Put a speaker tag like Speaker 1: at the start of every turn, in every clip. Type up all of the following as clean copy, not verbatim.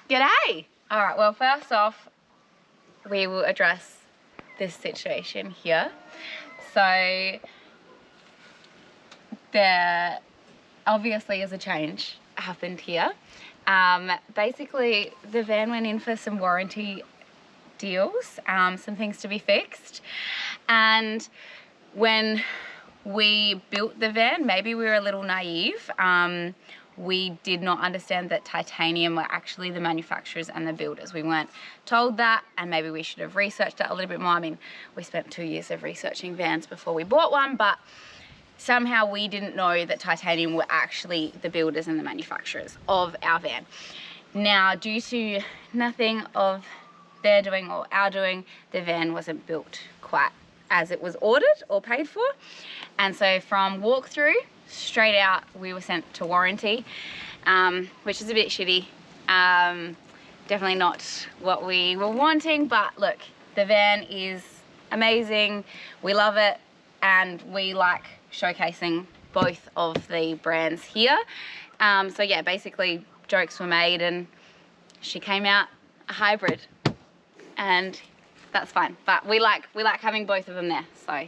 Speaker 1: G'day! Alright, well first off, we will address this situation here. So, there obviously is a change happened here. Basically, the van went in for some warranty deals, some things to be fixed. And when we built the van, maybe we were a little naive. We did not understand that titanium were actually the manufacturers and the builders. We weren't told that, and maybe we should have researched that a little bit more. I mean, we spent 2 years of researching vans before we bought one, but somehow we didn't know that titanium were actually the builders and the manufacturers of our van. Now, due to nothing of their doing or our doing, the van wasn't built quite as it was ordered or paid for. And so from walkthrough, straight out, we were sent to warranty, which is a bit shitty. Definitely not what we were wanting, but look, the van is amazing. We love it, and we like showcasing both of the brands here. So yeah, basically jokes were made and she came out a hybrid, and that's fine. But we like having both of them there. So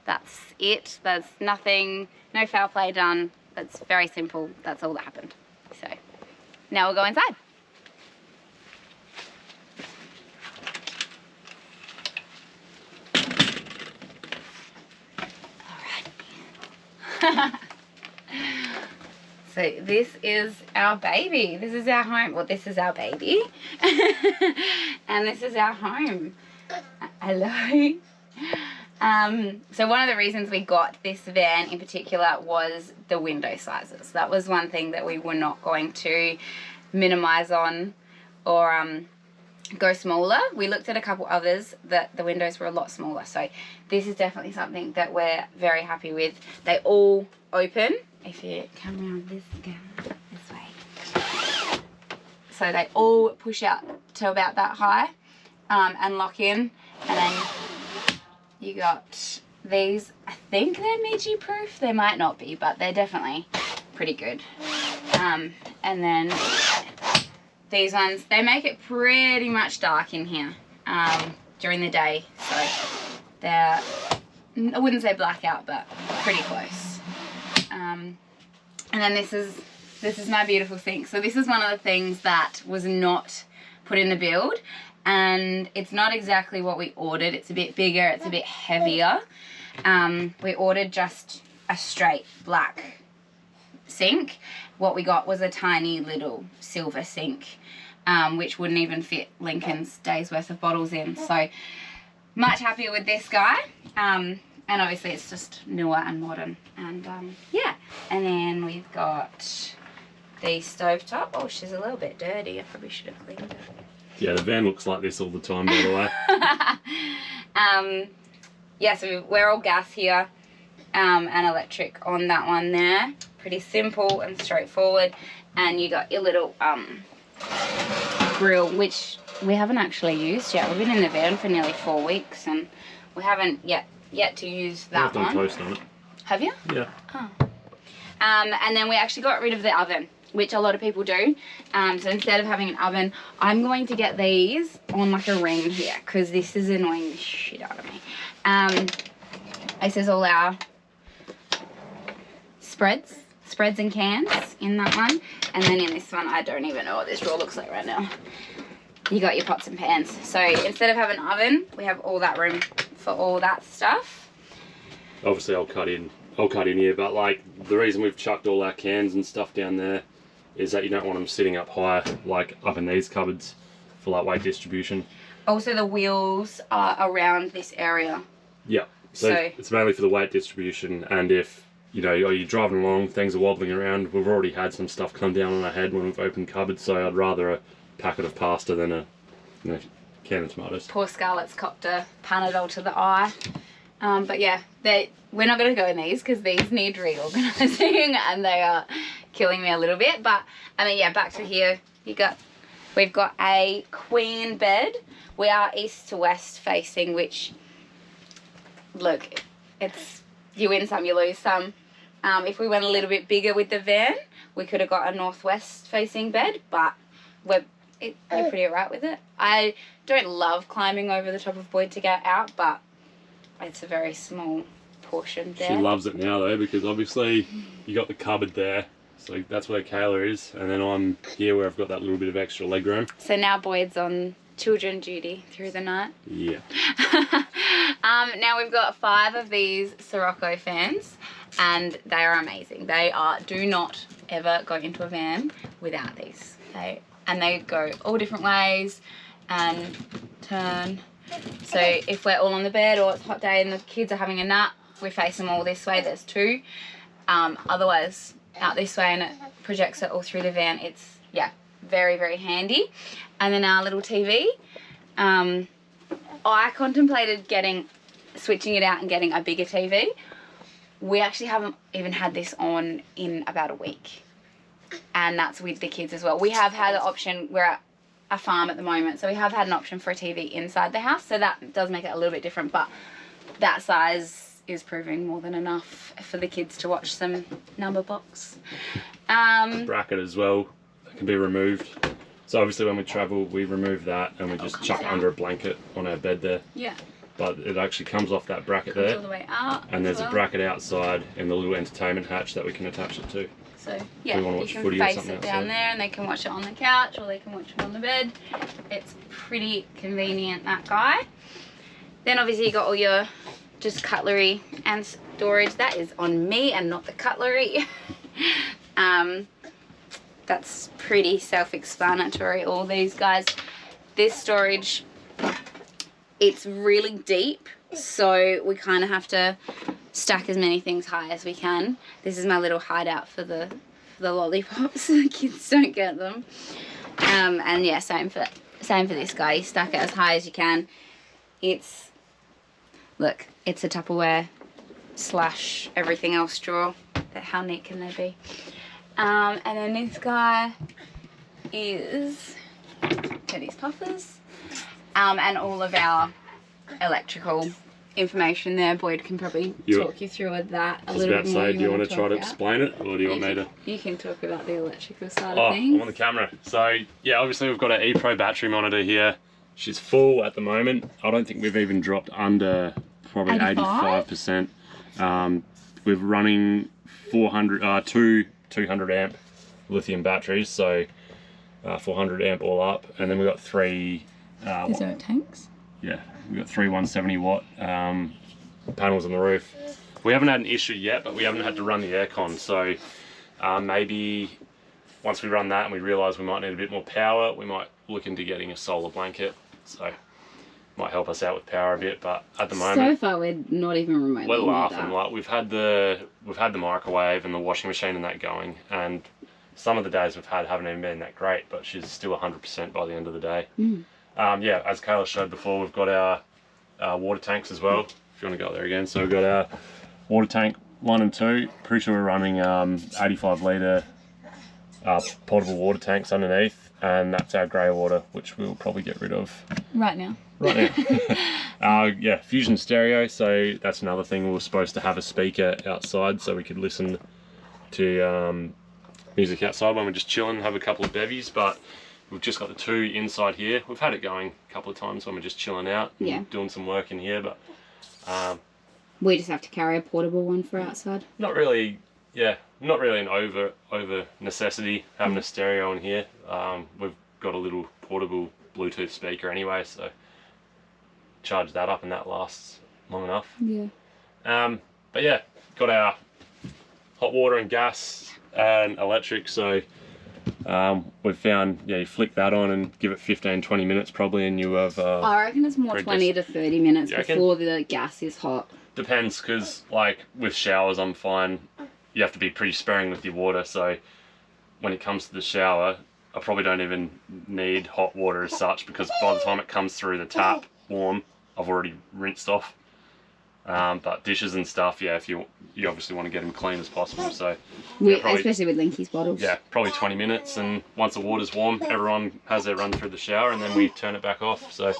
Speaker 1: that's it. There's nothing, no foul play done. That's very simple. That's all that happened. So now we'll go inside. All right. So this is our baby. This is our home. Well, this is our baby. And this is our home. Hello. So one of the reasons we got this van in particular was the window sizes. That was one thing that we were not going to minimize on or go smaller. We looked at a couple others that the windows were a lot smaller. So this is definitely something that we're very happy with. They all open. If you come around this way. So they all push out to about that high and lock in. And then you got these, I think they're midgie proof. They might not be, but they're definitely pretty good. And then these ones, they make it pretty much dark in here during the day. So they're, I wouldn't say blackout, but pretty close. And then this is my beautiful sink. So this is one of the things that was not put in the build, and it's not exactly what we ordered. It's a bit bigger, it's a bit heavier. We ordered just a straight black sink. What we got was a tiny little silver sink, which wouldn't even fit Lincoln's day's worth of bottles in. So much happier with this guy. And obviously it's just newer and modern, and yeah. And then we've got the stovetop. Oh, she's a little bit dirty. I probably should have cleaned it.
Speaker 2: Yeah, the van looks like this all the time, by the way.
Speaker 1: Yeah, so we're all gas here, and electric on that one there. Pretty simple and straightforward. And you got your little grill, which we haven't actually used yet. We've been in the van for nearly 4 weeks, and we haven't yet to use that one.
Speaker 2: I've done toast on it.
Speaker 1: Have you?
Speaker 2: Yeah.
Speaker 1: Oh. And then we actually got rid of the oven, which a lot of people do. So instead of having an oven, I'm going to get these on like a ring here, because this is annoying the shit out of me. This is all our spreads and cans in that one. And then in this one, I don't even know what this drawer looks like right now. You got your pots and pans. So instead of having an oven, we have all that room for all that stuff.
Speaker 2: Obviously I'll cut in here, but like the reason we've chucked all our cans and stuff down there is that you don't want them sitting up high, like up in these cupboards for like weight distribution. Also the wheels are around this area. Yeah, so it's mainly for the weight distribution, and if you know you're driving along, things are wobbling around, we've already had some stuff come down on our head when we've opened cupboards, so I'd rather a packet of pasta than a can of tomatoes. Poor Scarlett's copped a Panadol to the eye. But yeah, we're not going to go in these because these need reorganising and they are killing me a little bit. But I mean, yeah, back to here, we've got a queen bed. We are east to west facing, which, look, it's you win some, you lose some. If we went a little bit bigger with the van, we could have got a northwest facing bed, but
Speaker 1: they're pretty alright with it. I don't love climbing over the top of Boyd to get out, but it's a very small portion there.
Speaker 2: She loves it now though, because obviously you got the cupboard there, so that's where Kayla is, and then I'm here where I've got that little bit of extra leg room.
Speaker 1: So now Boyd's on children duty through the night.
Speaker 2: Yeah.
Speaker 1: Now we've got 5 of these Sirocco fans, and they are amazing. Do not ever go into a van without these. They go all different ways and turn. So if we're all on the bed or it's a hot day and the kids are having a nap, we face them all this way. There's 2. Otherwise, out this way, and it projects it all through the van. It's, yeah, very, very handy. And then our little TV. I contemplated switching it out and getting a bigger TV. We actually haven't even had this on in about a week. And that's with the kids as well. We have had the option, we're at a farm at the moment, so we have had an option for a TV inside the house, so that does make it a little bit different, but that size is proving more than enough for the kids to watch some number box.
Speaker 2: Bracket as well, that can be removed. So obviously when we travel, we remove that and we just chuck it under a blanket on our bed there.
Speaker 1: Yeah.
Speaker 2: But it actually comes off that bracket there.
Speaker 1: All the way out.
Speaker 2: And there's a bracket outside in the little entertainment hatch that we can attach it to.
Speaker 1: So yeah,
Speaker 2: you
Speaker 1: can face it down there and they can watch it on the couch or they can watch it on the bed. It's pretty convenient, that guy. Then obviously you got all your just cutlery and storage. That is on me and not the cutlery. That's pretty self-explanatory, all these guys. This storage, it's really deep, so we kind of have to stack as many things high as we can. This is my little hideout for the lollipops. The kids don't get them. And yeah, same for this guy. You stack it as high as you can. Look, it's a Tupperware / everything else drawer. How neat can they be? And then this guy is Teddy's puffers, and all of our electrical information there. Boyd can probably talk you through that a little bit more.
Speaker 2: Do you want to try to explain it, or do you want me to?
Speaker 1: You can talk about the electrical side of things.
Speaker 2: I'm on the camera. So yeah, obviously we've got our ePro battery monitor here. She's full at the moment. I don't think we've even dropped under probably 85%. We're running 200 amp lithium batteries, so 400 amp all up, and then we've got 3
Speaker 1: Is there tanks?
Speaker 2: Yeah, we've got 3 170 watt panels on the roof. We haven't had an issue yet, but we haven't had to run the aircon, so maybe once we run that and we realise we might need a bit more power, we might look into getting a solar blanket, so might help us out with power a bit. But at the moment,
Speaker 1: so far we're not even remotely.
Speaker 2: We're laughing. Like we've had the microwave and the washing machine and that going, and some of the days we've had haven't even been that great, but she's still 100% by the end of the day. Yeah, as Kayla showed before, we've got our water tanks as well. If you want to go there again, so we've got our water tank 1 and 2. Pretty sure we're running 85 litre portable water tanks underneath, and that's our grey water, which we'll probably get rid of
Speaker 1: right now.
Speaker 2: Yeah, Fusion stereo, so that's another thing. We were supposed to have a speaker outside so we could listen to music outside when we're just chilling, have a couple of bevies, but we've just got the 2 inside here. We've had it going a couple of times when we're just chilling out and doing some work in here, but
Speaker 1: we just have to carry a portable one for outside.
Speaker 2: Not really an over necessity having a stereo in here. We've got a little portable Bluetooth speaker anyway, so charge that up and that lasts long enough. But yeah, got our hot water and gas and electric, so we've found, you flick that on and give it 15-20 minutes probably, and you have
Speaker 1: I reckon it's more 20 to 30 minutes before the gas is hot.
Speaker 2: Depends, because like with showers I'm fine, you have to be pretty sparing with your water, so when it comes to the shower I probably don't even need hot water as such, because by the time it comes through the tap warm, I've already rinsed off. But dishes and stuff, if you obviously want to get them clean as possible, so
Speaker 1: especially with Linky's bottles.
Speaker 2: Yeah, probably 20 minutes, and once the water's warm, everyone has their run through the shower, and then we turn it back off. So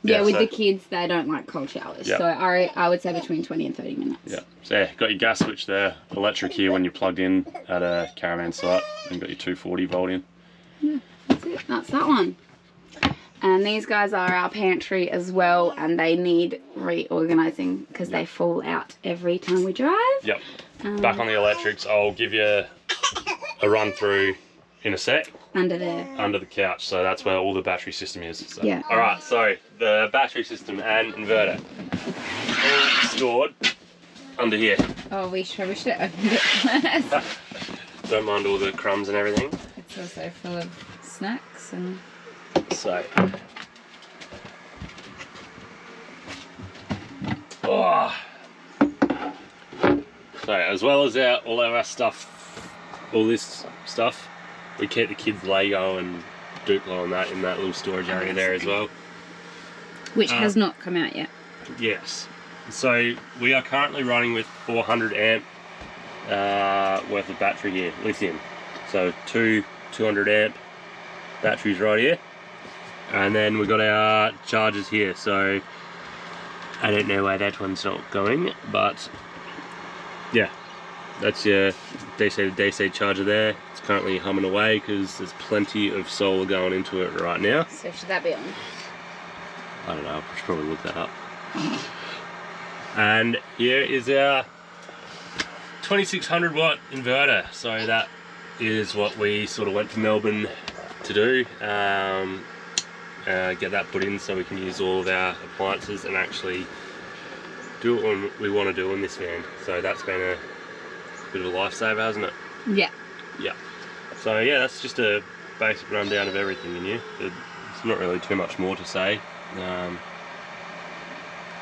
Speaker 1: the kids, they don't like cold showers, so I would say between 20 and 30 minutes.
Speaker 2: Yeah, so got your gas switch there, electric here when you're plugged in at a Caravan site, and got your 240 volt in.
Speaker 1: Yeah, that's it. That's that one. And these guys are our pantry as well, and they need reorganising because they fall out every time we drive.
Speaker 2: Yep. Back on the electrics, I'll give you a run through in a sec.
Speaker 1: Under there.
Speaker 2: Under the couch, so that's where all the battery system is. So.
Speaker 1: Yeah.
Speaker 2: Alright, so the battery system and inverter all stored under here.
Speaker 1: Oh, we should have opened it first.
Speaker 2: Don't mind all the crumbs and everything.
Speaker 1: It's also full of snacks and...
Speaker 2: So... Oh. So, as well as all of our stuff, all this stuff, we keep the kids' Lego and Duplo and that in that little storage area there as well.
Speaker 1: Which has not come out yet.
Speaker 2: Yes. So we are currently running with 400 amp worth of battery here, lithium. So two 200 amp batteries right here. And then we've got our chargers here. So I don't know why that one's not going, but yeah, that's your DC to DC charger there. It's currently humming away because there's plenty of solar going into it right now.
Speaker 1: So should that be on?
Speaker 2: I don't know, I should probably look that up. And here is our 2600 watt inverter. So that is what we sort of went to Melbourne to do. Get that put in so we can use all of our appliances and actually do what we want to do in this van. So that's been a bit of a lifesaver, hasn't it?
Speaker 1: Yeah.
Speaker 2: Yeah. So yeah, that's just a basic rundown of everything in here. There's not really too much more to say.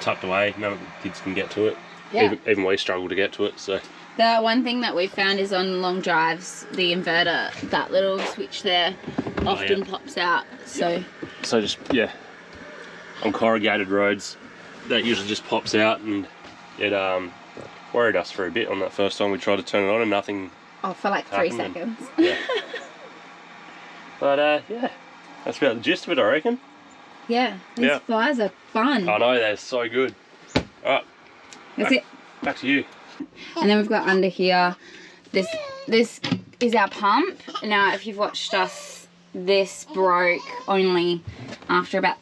Speaker 2: Tucked away, none of the kids can get to it.
Speaker 1: Yeah.
Speaker 2: Even we struggle to get to it. So
Speaker 1: the one thing that we found is on long drives, the inverter, that little switch there often pops out. So
Speaker 2: just, yeah, on corrugated roads, that usually just pops out, and it worried us for a bit on that first time we tried to turn it on, and nothing.
Speaker 1: Oh, for like 3 seconds.
Speaker 2: Yeah. But yeah, that's about the gist of it, I reckon.
Speaker 1: Yeah, these fires are fun.
Speaker 2: I know, they're so good. Alright.
Speaker 1: That's it.
Speaker 2: Back to you.
Speaker 1: And then we've got under here, this is our pump. Now, if you've watched us, this broke only after about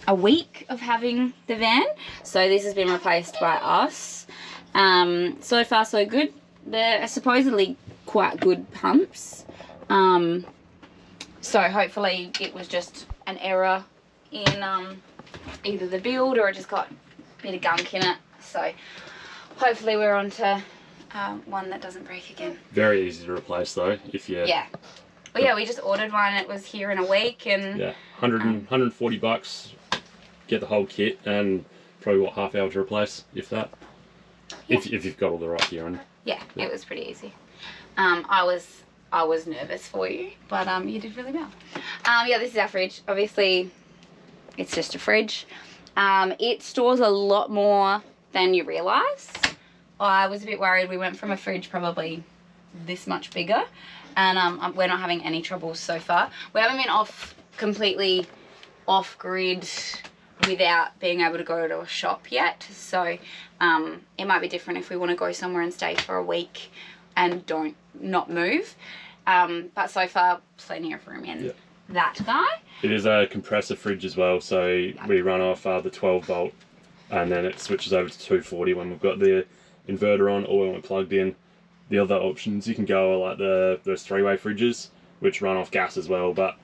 Speaker 1: a week of having the van. So this has been replaced by us. So far so good. They're supposedly quite good pumps. So hopefully it was just an error in either the build or it just got a bit of gunk in it. So hopefully we're on to one that doesn't break again.
Speaker 2: Very easy to replace though, if you...
Speaker 1: Yeah. Well, yeah, we just ordered one. It was here in a week, and...
Speaker 2: Yeah, 140 bucks, get the whole kit, and probably, what, half hour to replace, if that? Yeah. If you've got all the right gear on.
Speaker 1: Yeah, it was pretty easy. I was nervous for you, but you did really well. Yeah, this is our fridge. Obviously, it's just a fridge. It stores a lot more than you realise. I was a bit worried. We went from a fridge probably this much bigger, and we're not having any troubles so far. We haven't been completely off grid without being able to go to a shop yet, so it might be different if we want to go somewhere and stay for a week and not move, but so far plenty of room in that guy.
Speaker 2: It is a compressor fridge as well, so we run off the 12 volt and then it switches over to 240 when we've got the inverter on or when we're plugged in. The other options you can go are like those three-way fridges, which run off gas as well, but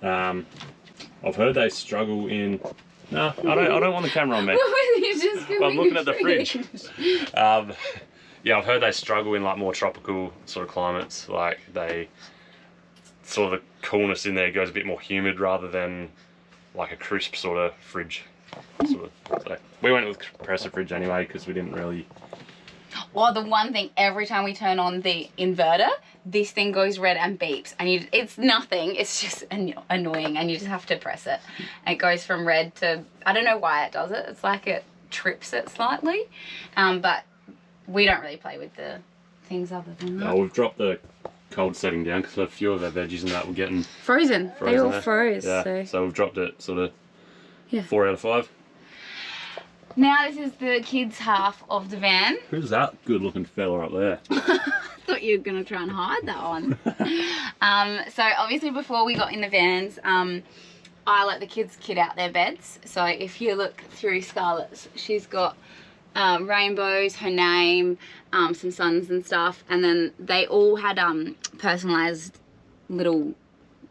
Speaker 2: I've heard they struggle in... No, I don't want the camera on me. I'm looking at the fridge. Yeah, I've heard they struggle in like more tropical sort of climates. Like they sort of the coolness in there goes a bit more humid rather than like a crisp sort of fridge. So we went with compressor fridge anyway because we didn't really...
Speaker 1: Well, the one thing, every time we turn on the inverter, this thing goes red and beeps, and it's nothing, it's just annoying, and you just have to press it. And it goes from red to, I don't know why it does it, it's like it trips it slightly, but we don't really play with the things other than that.
Speaker 2: No, we've dropped the cold setting down because a few of our veggies and that were getting
Speaker 1: frozen. They all
Speaker 2: there.
Speaker 1: froze.
Speaker 2: Yeah, so we've dropped it sort of 4 out of 5.
Speaker 1: Now this is the kids' half of the van.
Speaker 2: Who's that good-looking fella up there?
Speaker 1: Thought you were gonna try and hide that one. So obviously before we got in the vans, I let the kids kit out their beds. So if you look through Scarlett's, she's got rainbows, her name, some suns and stuff, and then they all had personalized little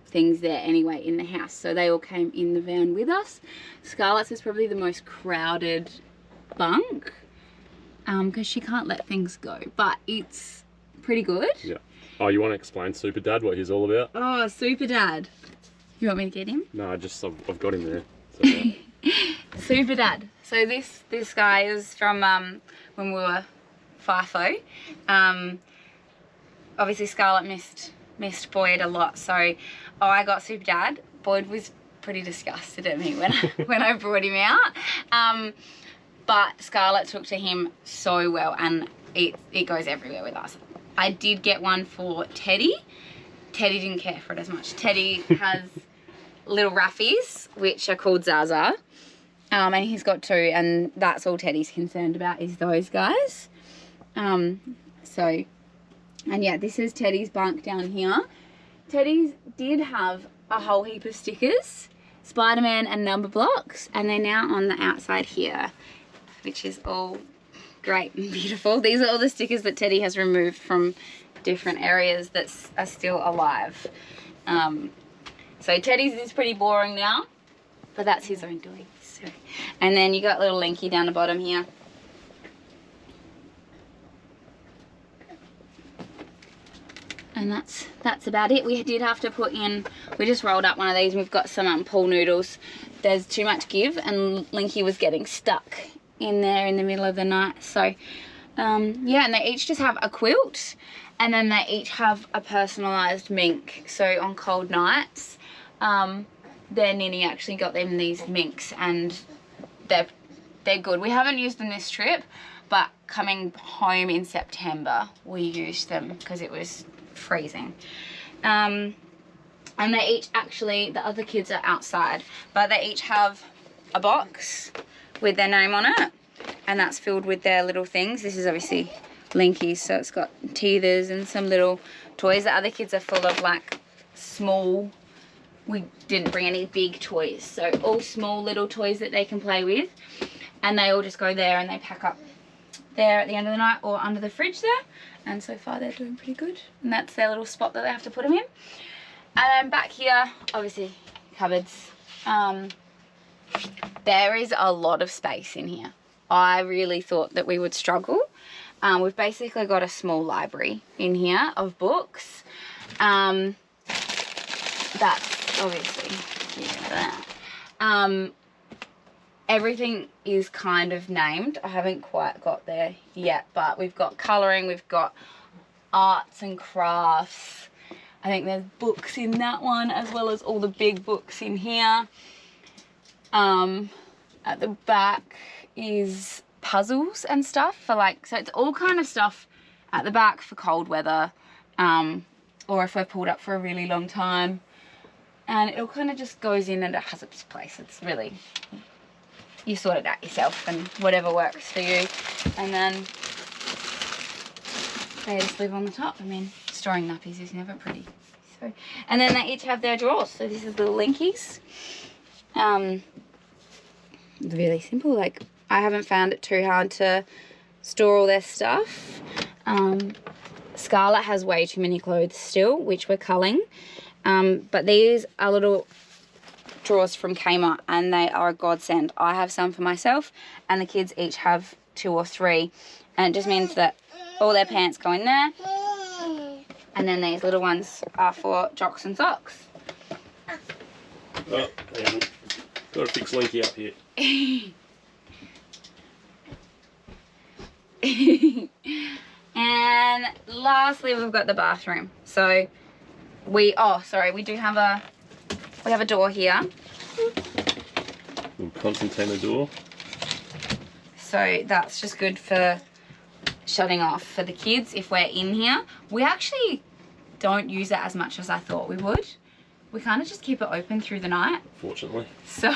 Speaker 1: things there anyway in the house, so they all came in the van with us. Scarlett's is probably the most crowded bunk because she can't let things go, but it's pretty good.
Speaker 2: Yeah. Oh, you want to explain Super Dad, what he's all about?
Speaker 1: Oh, Super Dad. You want me to get him?
Speaker 2: No, I've got him there. So,
Speaker 1: Super Dad. So this guy is from when we were FIFO. Obviously Scarlett missed Boyd a lot, so I got Super Dad. Boyd was pretty disgusted at me when I brought him out. But Scarlett took to him so well, and it goes everywhere with us. I did get one for Teddy. Teddy didn't care for it as much. Teddy has little Raffies, which are called Zaza. And he's got 2, and that's all Teddy's concerned about is those guys. And yeah, this is Teddy's bunk down here. Teddy's did have a whole heap of stickers, Spider-Man and number blocks, and they're now on the outside here, which is all great and beautiful. These are all the stickers that Teddy has removed from different areas that are still alive. So Teddy's is pretty boring now, but that's his own doing. So, and then you got little Linky down the bottom here. And that's about it. We did have to put in, we just rolled up one of these and we've got some pool noodles. There's too much give and Linky was getting stuck in there in the middle of the night. So yeah, and they each just have a quilt, and then they each have a personalised mink. So on cold nights, their Ninny actually got them these minks, and they're good. We haven't used them this trip, but coming home in September we used them because it was freezing. And they each actually, the other kids are outside, but they each have a box with their name on it, and that's filled with their little things. This is obviously Linky's, so it's got teethers and some little toys. The other kids are full of like small, we didn't bring any big toys, so all small little toys that they can play with, and they all just go there and they pack up there at the end of the night or under the fridge there, and so far they're doing pretty good, and that's their little spot that they have to put them in. And then back here, obviously cupboards. There is a lot of space in here. I really thought that we would struggle. We've basically got a small library in here of books. That's obviously, yeah, that. Everything is kind of named. I haven't quite got there yet, but we've got colouring, we've got arts and crafts. I think there's books in that one, as well as all the big books in here. At the back is puzzles and stuff for like, so it's all kind of stuff at the back for cold weather, or if we're pulled up for a really long time. And it all kind of just goes in and it has its place. It's really, you sort it out yourself and whatever works for you. And then they just live on the top. I mean, storing nappies is never pretty. So, and then they each have their drawers. So this is little Linkies. Really simple. Like, I haven't found it too hard to store all their stuff. Scarlett has way too many clothes still, which we're culling. But these are little drawers from Kmart, and they are a godsend. I have some for myself, and the kids each have 2 or 3, and it just means that all their pants go in there, and then these little ones are for jocks and socks.
Speaker 2: Oh, yeah. Got to fix Linky up here.
Speaker 1: And lastly, we've got the bathroom. So we do have a door here.
Speaker 2: Concertina door.
Speaker 1: So that's just good for shutting off for the kids if we're in here. We actually don't use it as much as I thought we would. We kind of just keep it open through the night.
Speaker 2: Fortunately.
Speaker 1: So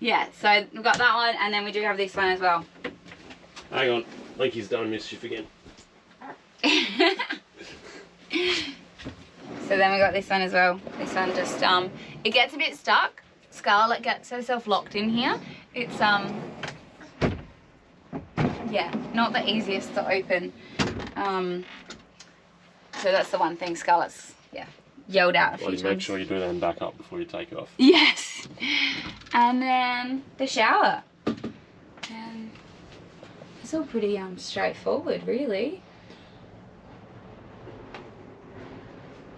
Speaker 1: Yeah, so we've got that one, and then we do have this one as well.
Speaker 2: Hang on, Linky's done mischief again.
Speaker 1: So then we got this one as well. This one just, it gets a bit stuck. Scarlett gets herself locked in here. It's, yeah, not the easiest to open. So that's the one thing Scarlett's, yeah, yelled out a few times.
Speaker 2: Make sure you do that and back up before you take it off.
Speaker 1: Yes. And then the shower. And it's all pretty straightforward, really.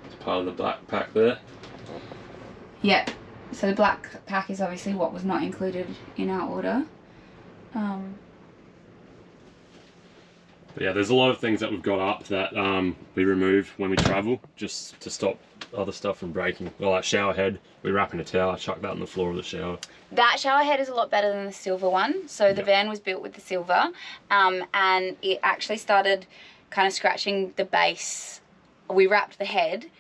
Speaker 2: It's part of the black pack there.
Speaker 1: Yep. So the black pack is obviously what was not included in our order.
Speaker 2: But yeah, there's a lot of things that we've got up that we remove when we travel, just to stop other stuff from breaking. Well, like shower head, we wrap in a towel, I chuck that on the floor of the shower. That
Speaker 1: shower head is a lot better than the silver one. So the van was built with the silver, and it actually started kind of scratching the base. We wrapped the head,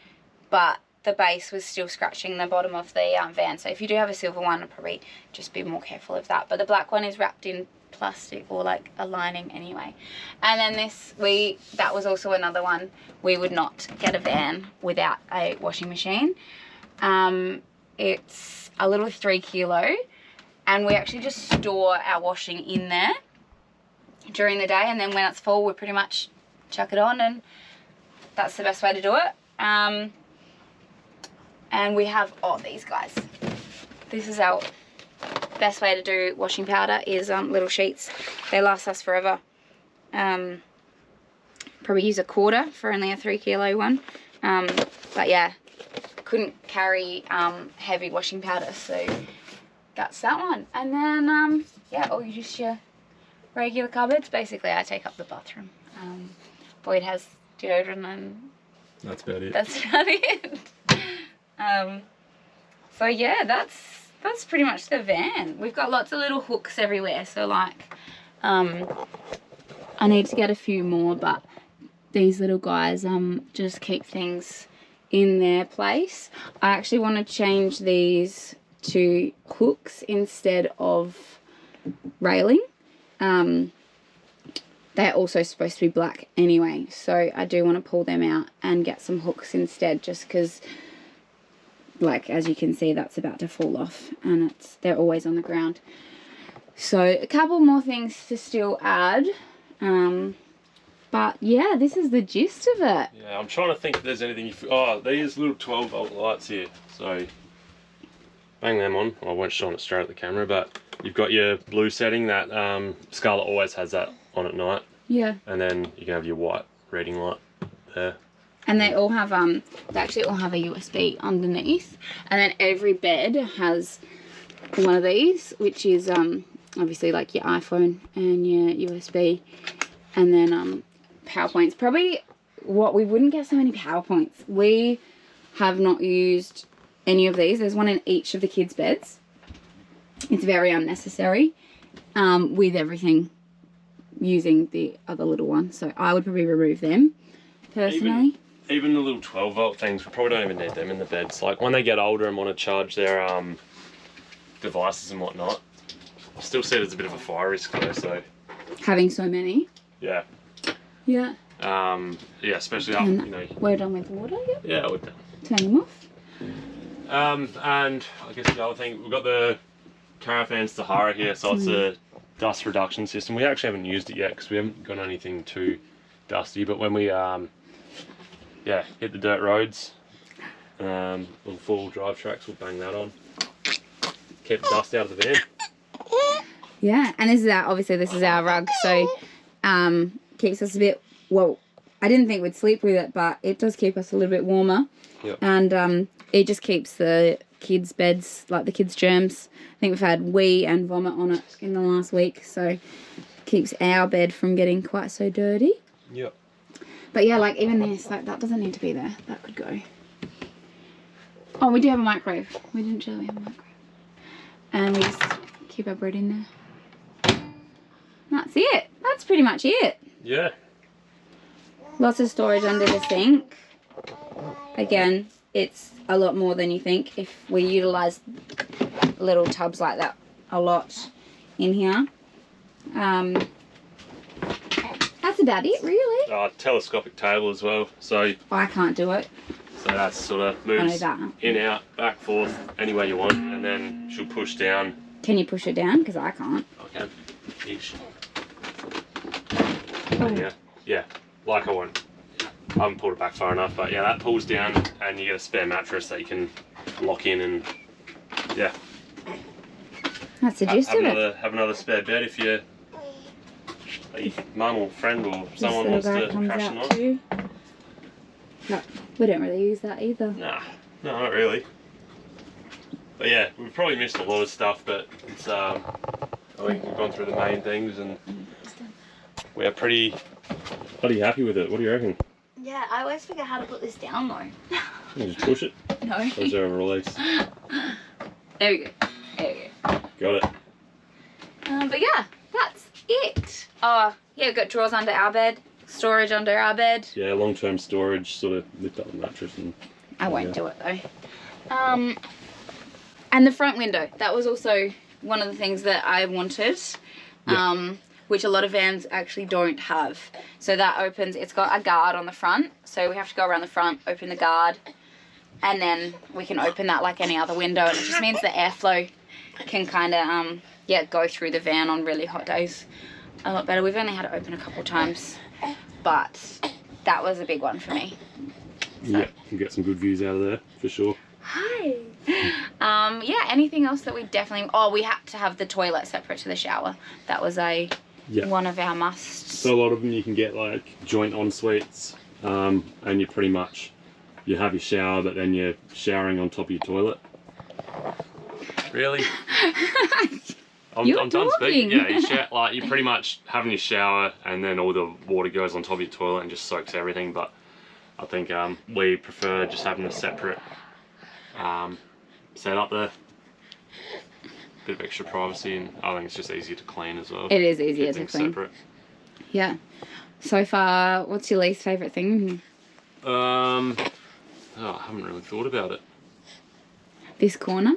Speaker 1: but the base was still scratching the bottom of the van. So if you do have a silver one, I'd probably just be more careful of that. But the black one is wrapped in plastic or like a lining anyway. And then this, that was also another one. We would not get a van without a washing machine. It's a little 3 kilo, and we actually just store our washing in there during the day, and then when it's full we pretty much chuck it on, and that's the best way to do it. And we have, oh, these guys. This is our best way to do washing powder, is little sheets. They last us forever. Probably use a quarter for only a 3 kilo one. But yeah, couldn't carry heavy washing powder, so that's that one. And then, yeah, all just your regular cupboards. Basically, I take up the bathroom. Boyd has deodorant, and
Speaker 2: that's about it.
Speaker 1: That's about it. So yeah, that's pretty much the van. We've got lots of little hooks everywhere, so like I need to get a few more, but these little guys just keep things in their place. I actually want to change these to hooks instead of railing. They're also supposed to be black anyway, so I do want to pull them out and get some hooks instead, just because, like, as you can see, that's about to fall off, and they're always on the ground. So a couple more things to still add, but yeah, this is the gist of it.
Speaker 2: Yeah, I'm trying to think if there's anything oh, these little 12-volt lights here, so bang them on. I won't shine it straight at the camera, but you've got your blue setting that Scarlett always has that on at night.
Speaker 1: Yeah. And
Speaker 2: then you can have your white reading light there.
Speaker 1: And they all have, they actually all have a USB underneath. And then every bed has one of these, which is obviously like your iPhone and your USB. And then PowerPoints. Probably what, we wouldn't get so many PowerPoints. We have not used any of these. There's one in each of the kids' beds. It's very unnecessary with everything using the other little one. So I would probably remove them personally.
Speaker 2: Even the little 12-volt things, we probably don't even need them in the beds. Like when they get older and want to charge their devices and whatnot, I still see it as a bit of a fire risk though, so.
Speaker 1: Having so many?
Speaker 2: Yeah.
Speaker 1: Yeah.
Speaker 2: Yeah, especially after, you know.
Speaker 1: We're done with water, yeah?
Speaker 2: Yeah, we're done.
Speaker 1: Turn them off.
Speaker 2: And I guess the other thing, we've got the Caravan Sahara here, so it's a dust reduction system. We actually haven't used it yet because we haven't got anything too dusty, but when we yeah, hit the dirt roads, on full drive tracks, we'll bang that on. Keep the dust out of the van.
Speaker 1: Yeah, and this is obviously this is our rug, so keeps us a bit, well, I didn't think we'd sleep with it, but it does keep us a little bit warmer.
Speaker 2: Yep.
Speaker 1: And it just keeps the kids' beds, like the kids' germs. I think we've had wee and vomit on it in the last week, so keeps our bed from getting quite so dirty.
Speaker 2: Yep.
Speaker 1: But yeah, like even this, like that doesn't need to be there. That could go. Oh, we do have a microwave. We didn't show we have a microwave. And we just keep our bread in there. That's it. That's pretty much it.
Speaker 2: Yeah.
Speaker 1: Lots of storage under the sink. Again, it's a lot more than you think. If we utilise little tubs like that a lot in here. That's about it, really.
Speaker 2: Telescopic table as well, so
Speaker 1: I can't do it.
Speaker 2: that sort of moves in, out, back, forth, any way you want, and then she'll push down.
Speaker 1: Can you push it down? Because I can't.
Speaker 2: I can. Ish.
Speaker 1: Oh.
Speaker 2: Yeah, like I haven't pulled it back far enough, but yeah, that pulls down and you get a spare mattress that you can lock in and yeah.
Speaker 1: That's the gist of it.
Speaker 2: Have another spare bed if your mum or friend or someone wants to crash it on.
Speaker 1: Too. No, we don't really use that either.
Speaker 2: Nah, no, not really. But yeah, we've probably missed a lot of stuff, but it's I think we've gone through the main things and we're pretty happy with it. What do you reckon?
Speaker 1: Yeah, I always forget how to put this down though.
Speaker 2: You just push it?
Speaker 1: No.
Speaker 2: Or is there a release?
Speaker 1: There we go. There we go.
Speaker 2: Got it.
Speaker 1: But yeah, that's it. Oh, yeah, we've got drawers under our bed, storage under our bed.
Speaker 2: Yeah, long-term storage, sort of lift up the mattress and...
Speaker 1: I won't do it though. And the front window, that was also one of the things that I wanted. Which a lot of vans actually don't have. So that opens, it's got a guard on the front, so we have to go around the front, open the guard, and then we can open that like any other window, and it just means the airflow can kind of go through the van on really hot days a lot better. We've only had it open a couple times, but that was a big one for me. So.
Speaker 2: Yeah, you can get some good views out of there for sure.
Speaker 1: Hi. Yeah, anything else that we definitely... Oh, we had to have the toilet separate to the shower. That was one of our musts.
Speaker 2: So a lot of them you can get like joint en-suites, and you pretty much, you have your shower, but then you're showering on top of your toilet. Really? I'm done speaking. Yeah, you're pretty much having your shower, and then all the water goes on top of your toilet and just soaks everything. But I think we prefer just having a separate set up there. Bit of extra privacy, and I think it's just easier to clean as well.
Speaker 1: It is easier to clean. Separate. Yeah. So far, what's your least favourite thing?
Speaker 2: I haven't really thought about it.
Speaker 1: This corner?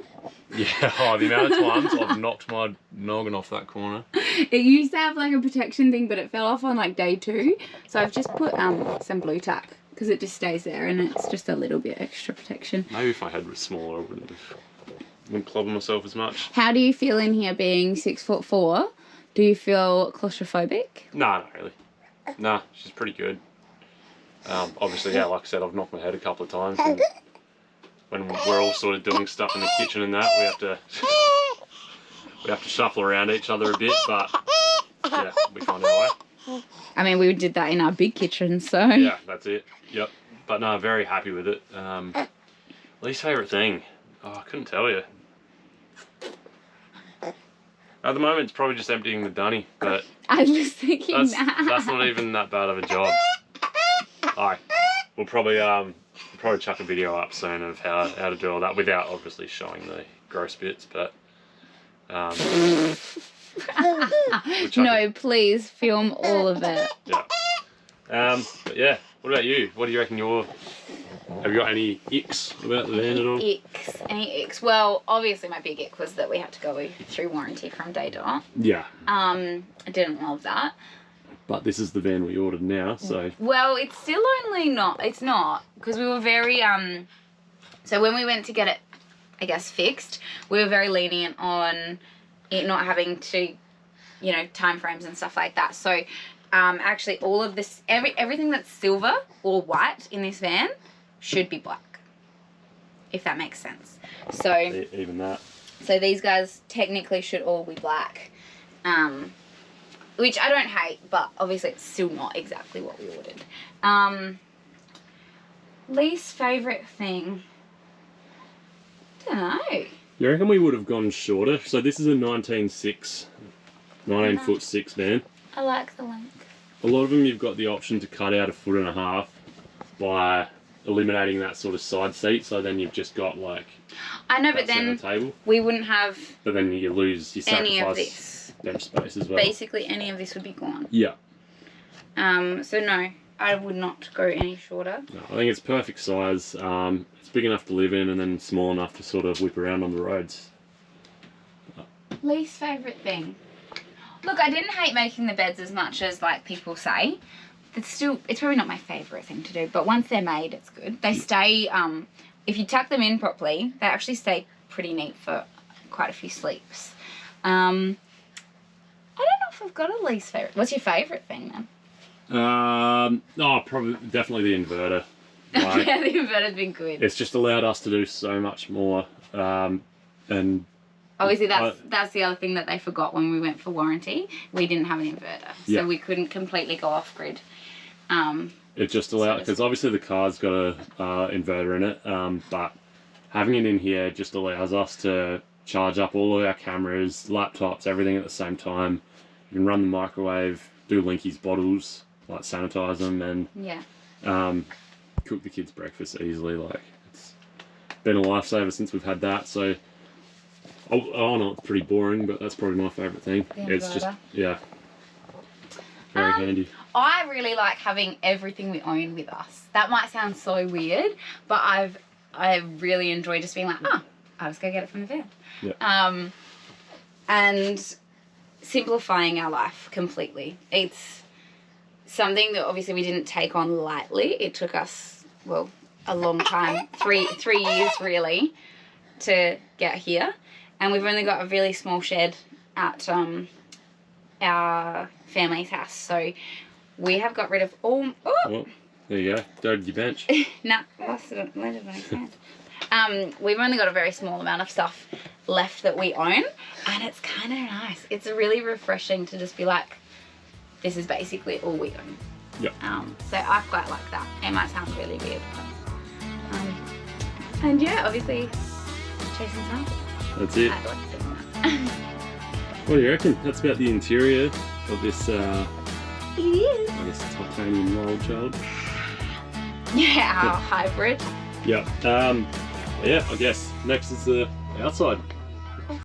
Speaker 2: Yeah, the amount of times I've knocked my noggin off that corner.
Speaker 1: It used to have like a protection thing, but it fell off on like day 2. So I've just put some blue tack, because it just stays there and it's just a little bit extra protection.
Speaker 2: Maybe if my head was smaller, I wouldn't clobber myself as much.
Speaker 1: How do you feel in here being 6'4"? Do you feel claustrophobic?
Speaker 2: No, not really. Nah, she's pretty good. Obviously, yeah, like I said, I've knocked my head a couple of times. And when we're all sort of doing stuff in the kitchen and that, we have to shuffle around each other a bit, but yeah, we find our way.
Speaker 1: I mean, we did that in our big kitchen, so...
Speaker 2: Yeah, that's it. Yep. But no, very happy with it. Least favourite thing? Oh, I couldn't tell you. At the moment, it's probably just emptying the dunny, but...
Speaker 1: I was just thinking
Speaker 2: that's not even that bad of a job. We'll probably chuck a video up soon of how to do all that without obviously showing the gross bits, but...
Speaker 1: No, please film all of it.
Speaker 2: Yeah. But yeah, what about you? What do you reckon have you got any icks about the van at all?
Speaker 1: Any icks? Well, obviously my big ick was that we had to go through warranty from day dot.
Speaker 2: Yeah.
Speaker 1: I didn't love that.
Speaker 2: But this is the van we ordered now, so...
Speaker 1: Well, it's still only not, it's not, because we were very, so when we went to get it, I guess, fixed, we were very lenient on it not having to, you know, time frames and stuff like that. So, actually all of this, everything that's silver or white in this van should be black, if that makes sense. So
Speaker 2: even that.
Speaker 1: So these guys technically should all be black, which I don't hate, but obviously it's still not exactly what we ordered. Least favourite thing, don't know.
Speaker 2: You reckon we would have gone shorter? So this is a 19.6 van.
Speaker 1: I like the length.
Speaker 2: A lot of them you've got the option to cut out 1.5 foot by eliminating that sort of side seat, so then you've just got like...
Speaker 1: I know, but then
Speaker 2: table.
Speaker 1: We wouldn't have...
Speaker 2: But then you sacrifice
Speaker 1: any of this.
Speaker 2: Bench space as well.
Speaker 1: Basically any of this would be gone.
Speaker 2: Yeah.
Speaker 1: So no, I would not go any shorter.
Speaker 2: No, I think it's perfect size. It's big enough to live in and then small enough to sort of whip around on the roads.
Speaker 1: Least favourite thing. Look, I didn't hate making the beds as much as like people say. It's probably not my favourite thing to do, but once they're made, it's good. They stay, if you tuck them in properly, they actually stay pretty neat for quite a few sleeps. I don't know if I've got a least favourite. What's your favourite thing then?
Speaker 2: Probably definitely the inverter. Like,
Speaker 1: Yeah, the inverter's been good.
Speaker 2: it's just allowed us to do so much more. And
Speaker 1: obviously that's the other thing that they forgot when we went for warranty. We didn't have an inverter, so we couldn't completely go off grid.
Speaker 2: It just allowed, because obviously the car's got a inverter in it, but having it in here just allows us to charge up all of our cameras, laptops, everything at the same time. You can run the microwave, do Linky's bottles, like sanitize them, and cook the kids breakfast easily. Like, it's been a lifesaver since we've had that. So I know it's pretty boring, but that's probably my favourite thing. It's just, yeah, very handy.
Speaker 1: I really like having everything we own with us. That might sound so weird, but I really enjoy just being like, I'll just go get it from the van.
Speaker 2: Yeah.
Speaker 1: And simplifying our life completely. It's something that obviously we didn't take on lightly. It took us, well, a long time, three years really, to get here. And we've only got a really small shed at our family's house. So we have got rid of all...
Speaker 2: Well, there you go. Go to your bench.
Speaker 1: Nah, lost it. Where did I go? We've only got a very small amount of stuff left that we own, and it's kind of nice. It's really refreshing to just be like, this is basically all we own.
Speaker 2: Yep.
Speaker 1: So I quite like that. It might sound really weird, but, and yeah, obviously chasing samples.
Speaker 2: That's it.
Speaker 1: I like seeing that.
Speaker 2: What do you reckon? That's about the interior of this,
Speaker 1: It is.
Speaker 2: I guess, titanium wild child.
Speaker 1: Yeah, our hybrid.
Speaker 2: Yeah. Yeah, I guess next is the outside.